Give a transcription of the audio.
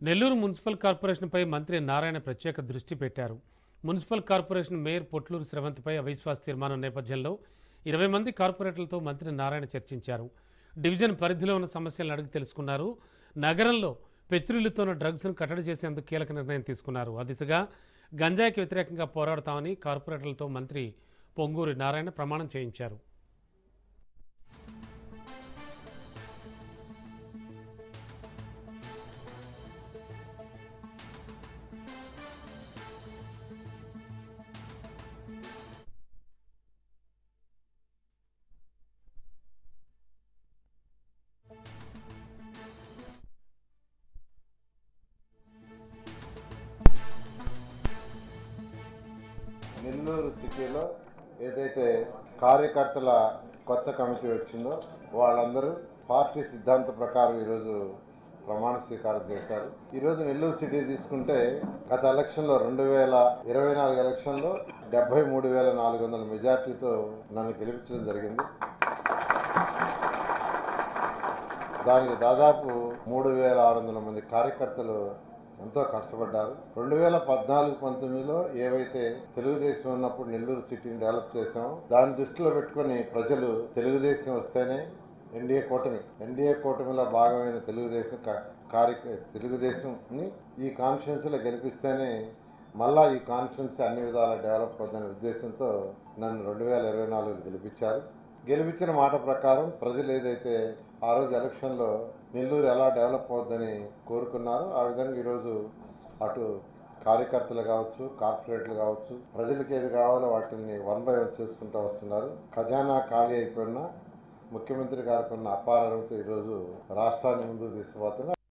Nellore municipal కార్పొరేషన్పై మంత్రి నారాయణ ప్రత్యేక దృష్టి పెట్టారు. మున్సిపల్ కార్పొరేషన్ మేయర్ పొట్లూరు శ్రవంతిపై అవిశ్వాస తీర్మానం నేపథ్యంలో 20 మంది కార్పొరేటర్లతో మంత్రి నారాయణ చర్చించారు. డివిజన్ పరిధిలో ఉన్న సమస్యలను అడిగి తెలుసుకున్నారు. నగరంలో పెచ్చురిల్లుతోన్న డ్రగ్స్ను కట్టడి చేసేందుకు కీలక నిర్ణయం తీసుకున్నారు. ఆ దిశగా గంజాయికి వ్యతిరేకంగా పోరాడతామని కార్పొరేటర్లతో మంత్రి పొంగూరి నారాయణ ప్రమాణం చేయించారు. నెల్లూరు సిటీలో ఏదైతే కార్యకర్తల కొత్త కమిటీ వచ్చిందో వాళ్ళందరూ పార్టీ సిద్ధాంత ప్రకారం ఈరోజు ప్రమాణ స్వీకారం చేశారు. ఈరోజు నెల్లూరు సిటీ తీసుకుంటే గత ఎలక్షన్లో 2024 ఎలక్షన్లో 73,400 మెజార్టీతో నన్ను గెలిపించడం జరిగింది. దానికి దాదాపు 3,600 మంది కార్యకర్తలు ఎంతో కష్టపడ్డారు. 2014-19లో ఏవైతే తెలుగుదేశం ఉన్నప్పుడు నెల్లూరు సిటీని డెవలప్ చేసామో దాన్ని దృష్టిలో పెట్టుకొని ప్రజలు తెలుగుదేశం వస్తేనే ఎన్డీఏ కూటమిలో భాగమైన తెలుగుదేశంని ఈ కాన్స్టిట్యున్సీలో గెలిపిస్తేనే మళ్ళా ఈ కాన్స్టిట్యున్సీ అన్ని విధాల డెవలప్ అవుతుందనే ఉద్దేశంతో నన్ను 2024 గెలిపించారు. గెలిపించిన మాట ప్రకారం ప్రజలు ఏదైతే ఆ రోజు ఎలక్షన్లో నెల్లూరు ఎలా డెవలప్ అవుద్దని కోరుకున్నారో ఆ విధంగా ఈరోజు అటు కార్యకర్తలు కావచ్చు, కార్పొరేటర్లు కావచ్చు, ప్రజలకు ఏది కావాలో వాటిని 1 by 1 చేసుకుంటూ వస్తున్నారు. ఖజానా ఖాళీ అయిపోయినా ముఖ్యమంత్రి గారికి ఉన్న అపారంతో ఈరోజు రాష్ట్రాన్ని ముందుకు తీసుకుపోతున్నారు.